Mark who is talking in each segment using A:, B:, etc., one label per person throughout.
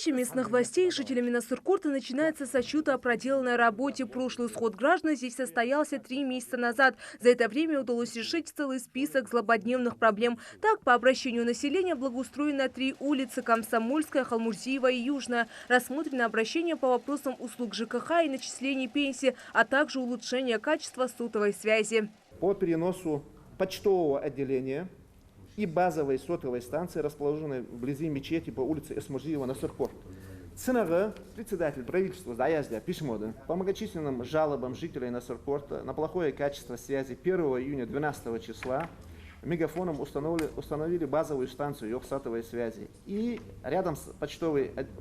A: Встреча местных властей с жителями Насыркорта начинается с отчета о проделанной работе. Прошлый сход граждан здесь состоялся 3 месяца назад. За это время удалось решить целый список злободневных проблем. Так, по обращению населения благоустроено 3 улицы – Комсомольская, Халмурзиева и Южная. Рассмотрено обращение по вопросам услуг ЖКХ и начислений пенсии, а также улучшение качества сотовой связи.
B: По переносу почтового отделения и базовой сотовой станции, расположенной вблизи мечети по улице Эсмурзиева, Насыркорт. Цинага, председатель правительства Заязля Пишмода, по многочисленным жалобам жителей Насыркорта на плохое качество связи 1 июня 12 числа мегафоном установили базовую станцию сотовой связи и рядом с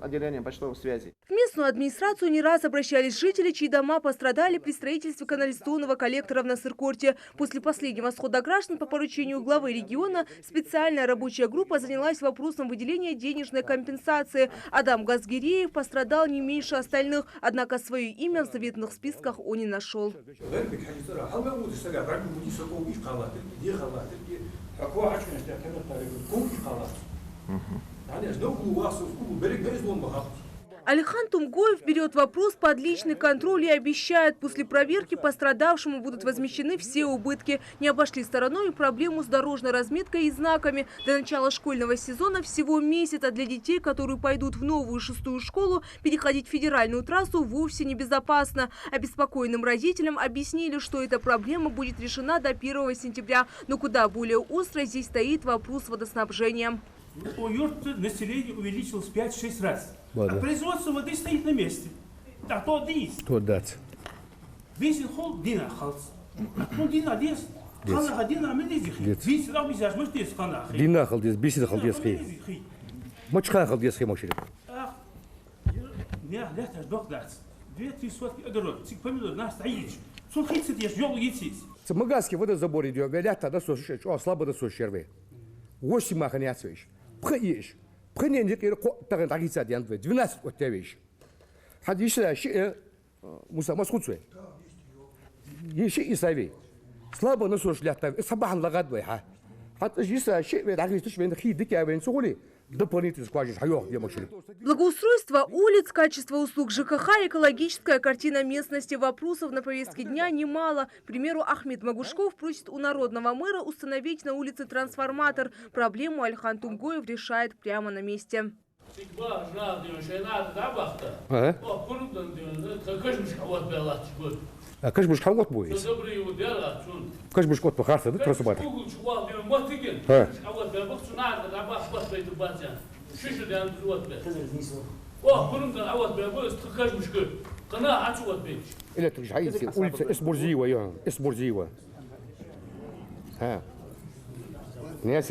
B: отделением почтовой связи.
A: В местную администрацию не раз обращались жители, чьи дома пострадали при строительстве канализационного коллектора в Насыркорте. После последнего схода граждан по поручению главы региона специальная рабочая группа занялась вопросом выделения денежной компенсации. Адам Газгиреев пострадал не меньше остальных, однако свое имя в заветных списках он не нашел. Алихан Тумгоев берет вопрос под личный контроль и обещает, после проверки пострадавшему будут возмещены все убытки. Не обошли стороной и проблему с дорожной разметкой и знаками. До начала школьного сезона всего месяц, а для детей, которые пойдут в новую 6-ю школу, переходить федеральную трассу вовсе небезопасно. Обеспокоенным родителям объяснили, что эта проблема будет решена до 1 сентября. Но куда более остро здесь стоит вопрос водоснабжения.
C: Население увеличилось 5-6 раз.
D: Ладно.
C: А производство воды стоит на месте. А то дис.
D: То дать.
C: Весь хол дина халс. Ну дина дис. Хана дина амелизих. Весь раб изяж может дис хана.
D: Дина халдес, бисина халдес хи. Мачхан халдес хи мошили.
C: Ах. Не, лето докдац. 2-3 сотки одород. Цик помидор нас таич. Сон хитсит еш жол етсис.
D: Магаски водозабор идет, лето да сошешь, слабо да сошерве. 8 маханяцвеш. Пхаеш. Пханенdik ир тагын тагица дианве 12 оттевеш. Хадиша ши муса масхуцве. Еши исави. Слабо насош лята сабахан лагадве ха. Хата жиса ши ве тагиш вен хидик явен соли.
A: Благоустройство улиц, качество услуг ЖКХ, экологическая картина местности. Вопросов на повестке дня немало. К примеру, Ахмед Магушков просит у народного мэра установить на улице трансформатор. Проблему Алихан Тумгоев решает прямо на месте.
D: Кашбуш хавот будет. Кашбуш кот пахарса, да, трансформатор. Улица Эсмурзиева, Эсмурзиева. Не.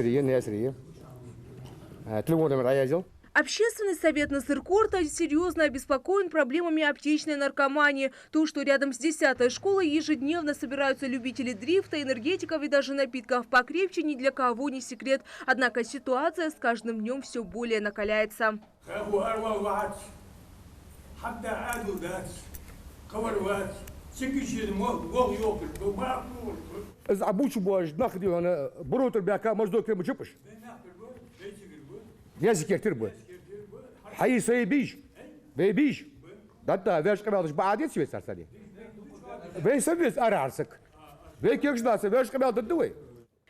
D: Телефоном раязил.
A: Общественный совет Насыркорта серьезно обеспокоен проблемами аптечной наркомании. То, что рядом с 10-й школой ежедневно собираются любители дрифта, энергетиков и даже напитков покрепче, ни для кого не секрет. Однако ситуация с каждым днем все более накаляется.
D: Yazık ektir bu. Hayır sayı bebiş. Hatta verş kabalış bağdet süre sarsali. Ve seviyes ararsak. Ve kekşdası verş kabaldı duy.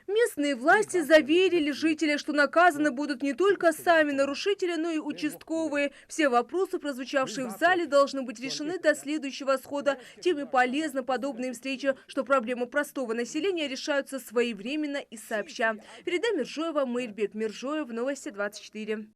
A: Местные власти заверили жителей, что наказаны будут не только сами нарушители, но и участковые. Все вопросы, прозвучавшие в зале, должны быть решены до следующего схода. Тем и полезны подобные встречи, что проблемы простого населения решаются своевременно и сообща. Фарида Миржоева, Мейрбек Миржоев, Новости 24.